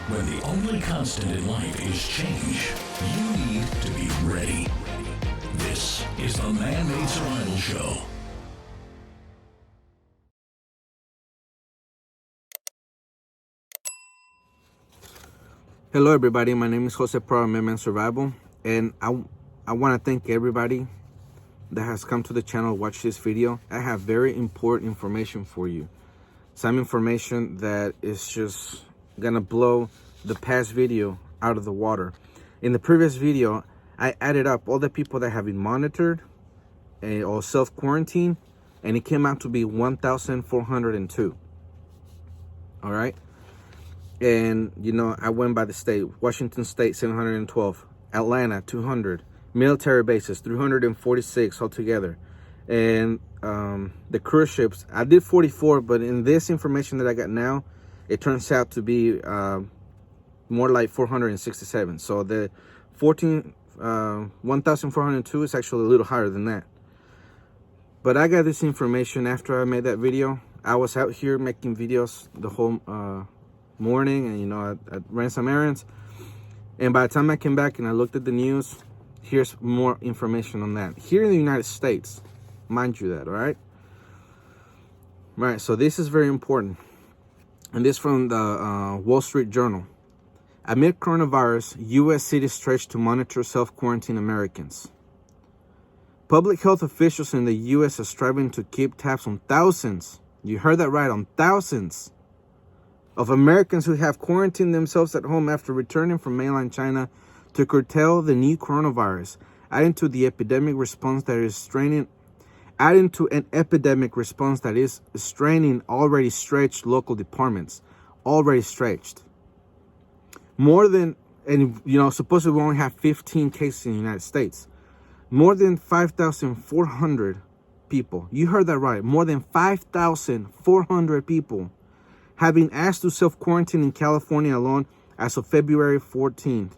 When the only constant in life is change, you need to be ready. This is the Man-Made Survival Show. Hello everybody, my name is Jose Pro, Man-Made Survival, and I want to thank everybody that has come to the channel to watch this video. I have very important information for you. Some information that is just gonna blow the past video out of the water. In the previous video, I added up all the people that have been monitored or self-quarantine, and it came out to be 1,402. All right. And, you know, I went by the state. Washington State, 712. Atlanta, 200. Military bases, 346 altogether. And the cruise ships, I did 44, but in this information that I got now, it turns out to be more like 467. So the 1,402 is actually a little higher than that. But I got this information after I made that video. I was out here making videos the whole morning, and you know, I ran some errands, and by the time I came back and I looked at the news, here's more information on that. Here in the United States, mind you that, all right? Right, so this is very important, and this from the Wall Street Journal. Amid coronavirus, U.S. cities stretch to monitor self-quarantine Americans. Public health officials in the U.S. are striving to keep tabs on thousands, you heard that right, on thousands of Americans who have quarantined themselves at home after returning from mainland China to curtail the new coronavirus, adding to an epidemic response that is straining already stretched local departments, already stretched. More than, and you know, supposedly we only have 15 cases in the United States. More than 5,400 people, you heard that right, more than 5,400 people have been asked to self-quarantine in California alone as of February 14th.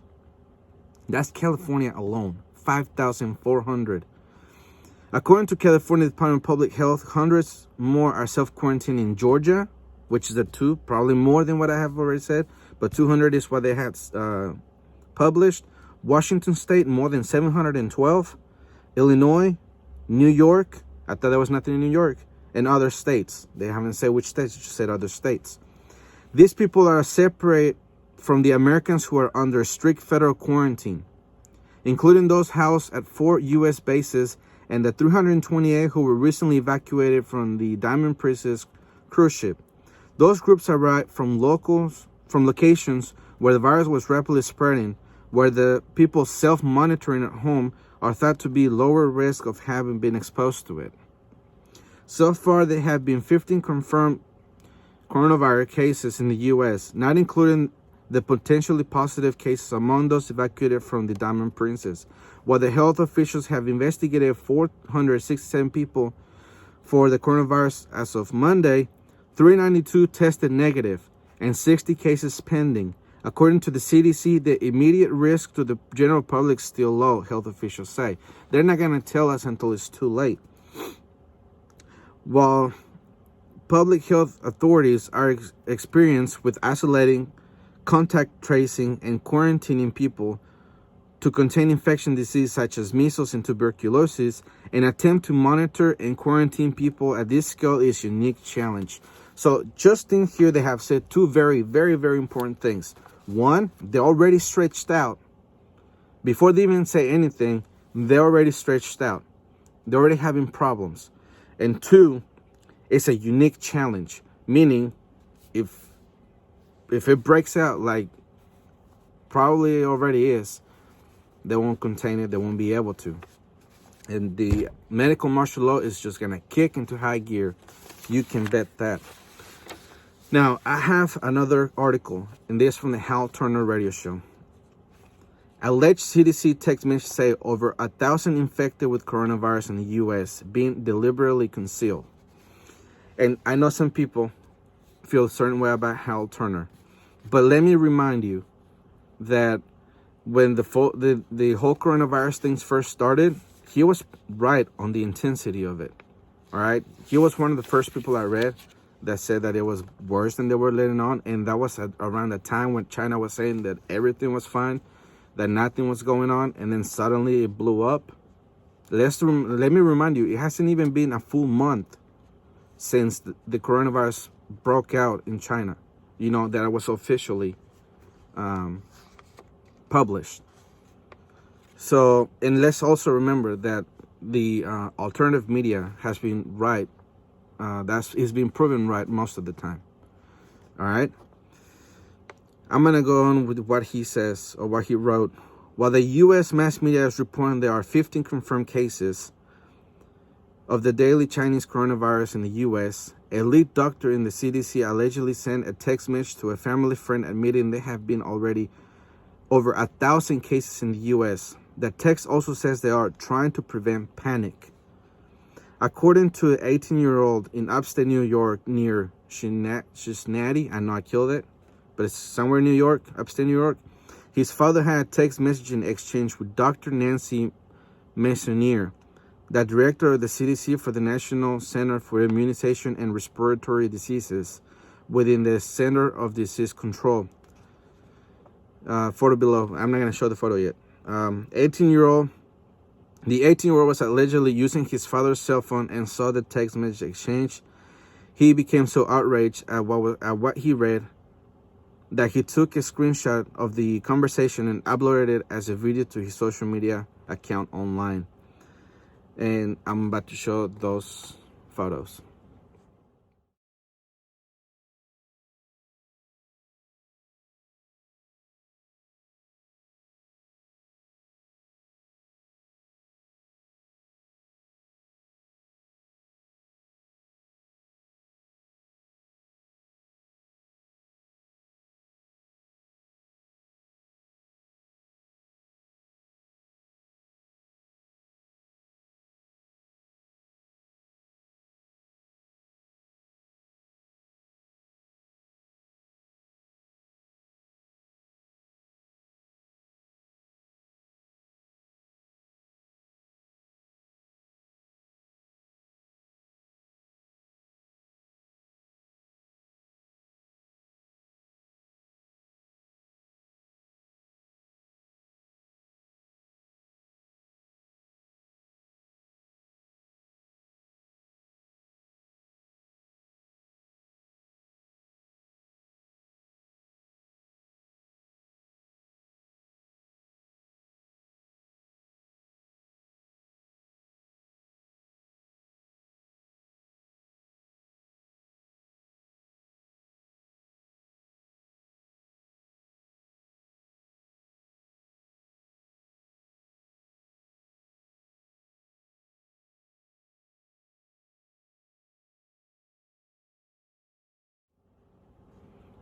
That's California alone, 5,400. According to California Department of Public Health, hundreds more are self-quarantined in Georgia, which is the two, probably more than what I have already said, but 200 is what they had published. Washington State, more than 712. Illinois, New York, I thought there was nothing in New York, and other states. They haven't said which states, just said other states. These people are separate from the Americans who are under strict federal quarantine, including those housed at 4 U.S. bases and the 328 who were recently evacuated from the Diamond Princess cruise ship. Those groups arrived from locations where the virus was rapidly spreading, where the people self-monitoring at home are thought to be lower risk of having been exposed to it. So far, there have been 15 confirmed coronavirus cases in the U.S., not including the potentially positive cases among those evacuated from the Diamond Princess. While the health officials have investigated 467 people for the coronavirus as of Monday, 392 tested negative and 60 cases pending. According to the CDC, the immediate risk to the general public is still low, health officials say. They're not going to tell us until it's too late. While public health authorities are experienced with isolating, contact tracing, and quarantining people to contain infection disease such as measles and tuberculosis, an attempt to monitor and quarantine people at this scale is a unique challenge. So just in here, they have said two very, very, very important things. One, they're already stretched out. Before they even say anything, they're already stretched out. They're already having problems. And two, it's a unique challenge, meaning if it breaks out, like probably already is, they won't contain it, they won't be able to. And the medical martial law is just going to kick into high gear. You can bet that. Now, I have another article, and this from the Hal Turner radio show. Alleged CDC text message say over 1,000 infected with coronavirus in the U.S. being deliberately concealed. And I know some people feel a certain way about Hal Turner. But let me remind you that when the whole coronavirus things first started, he was right on the intensity of it. All right? He was one of the first people I read that said that it was worse than they were letting on, and that was around the time when China was saying that everything was fine, that nothing was going on, and then suddenly it blew up. Let me remind you, it hasn't even been a full month since the coronavirus broke out in China, that it was officially published. So, and let's also remember that the alternative media has been right. It's been proven right most of the time. All right. I'm going to go on with what he says, or what he wrote. While the U.S. mass media is reporting there are 15 confirmed cases of the daily Chinese coronavirus in the U.S., a lead doctor in the CDC allegedly sent a text message to a family friend admitting there have been already over 1,000 cases in the U.S. The text also says they are trying to prevent panic. According to an 18-year-old in upstate New York near Cincinnati, I know I killed it, but it's somewhere in New York, upstate New York, his father had a text messaging exchange with Dr. Nancy Messonnier, the director of the CDC for the National Center for Immunization and Respiratory Diseases within the Center of Disease Control. Photo below. I'm not going to show the photo yet. The 18-year-old was allegedly using his father's cell phone and saw the text message exchange. He became so outraged at what he read that he took a screenshot of the conversation and uploaded it as a video to his social media account online. And I'm about to show those photos.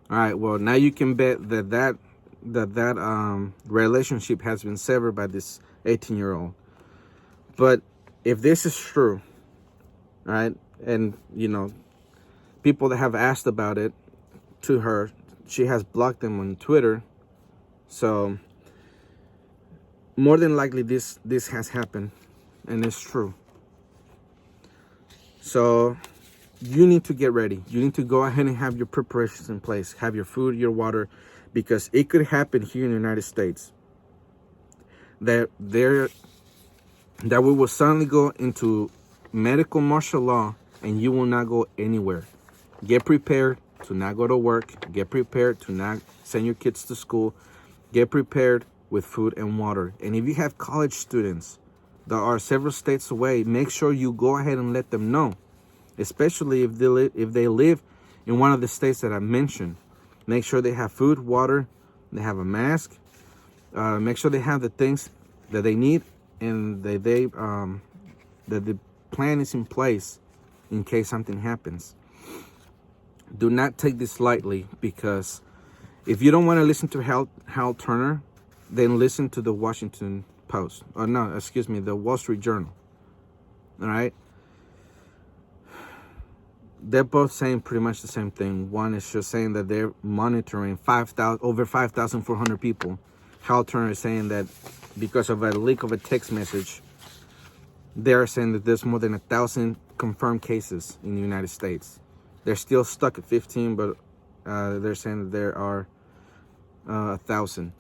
All right. Well, now you can bet that relationship has been severed by this 18-year-old. But if this is true, right, and people that have asked about it to her, she has blocked them on Twitter. So more than likely, this has happened, and it's true. So you need to get ready. You need to go ahead and have your preparations in place. Have your food, your water, because it could happen here in the United States that we will suddenly go into medical martial law and you will not go anywhere. Get prepared to not go to work. Get prepared to not send your kids to school. Get prepared with food and water. And if you have college students that are several states away, make sure you go ahead and let them know. Especially if they live in one of the states that I mentioned. Make sure they have food, water, they have a mask. Make sure they have the things that they need, and that the plan is in place in case something happens. Do not take this lightly, because if you don't want to listen to Hal Turner, then listen to the Washington Post. The Wall Street Journal. All right? They're both saying pretty much the same thing. One is just saying that they're monitoring over 5,400 people. Hal Turner is saying that because of a leak of a text message, they're saying that there's more than 1,000 confirmed cases in the United States. They're still stuck at 15, but they're saying that there are 1,000.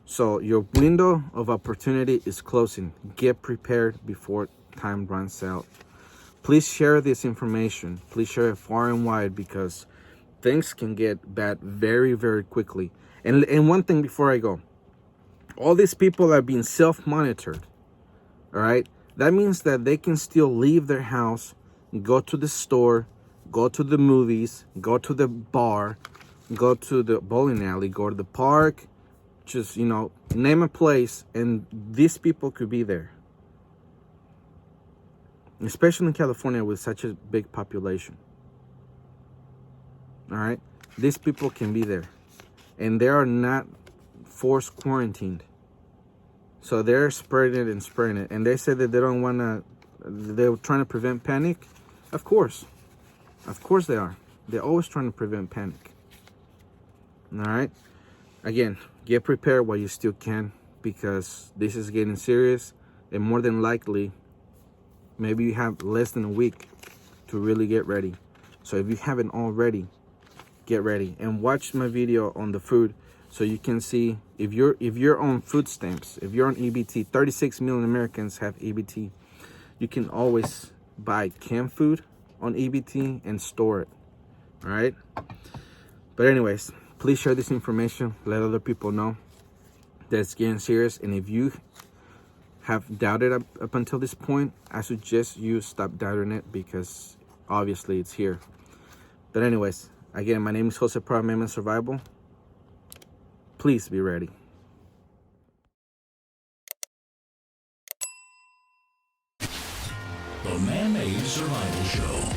So your window of opportunity is closing. Get prepared before time runs out. Please share this information. Please share it far and wide, because things can get bad very, very quickly. And one thing before I go, all these people are being self-monitored, all right? That means that they can still leave their house, go to the store, go to the movies, go to the bar, go to the bowling alley, go to the park, just, name a place, and these people could be there. Especially in California with such a big population. All right? These people can be there. And they are not forced quarantined. So they're spreading it. And they said that they don't want to, they're trying to prevent panic. Of course. Of course they are. They're always trying to prevent panic. All right? Again, get prepared while you still can, because this is getting serious. And more than likely, maybe you have less than a week to really get ready. So if you haven't already, get ready and watch my video on the food, so you can see if you're on food stamps, if you're on EBT. 36 million Americans have EBT. You can always buy canned food on EBT and store it. All right. But anyways, please share this information. Let other people know that it's getting serious. And if you have doubted up until this point, I suggest you stop doubting it, because obviously it's here. But anyways, again, my name is Jose Pro, Mainland Survival. Please be ready. The Man-Made Survival Show.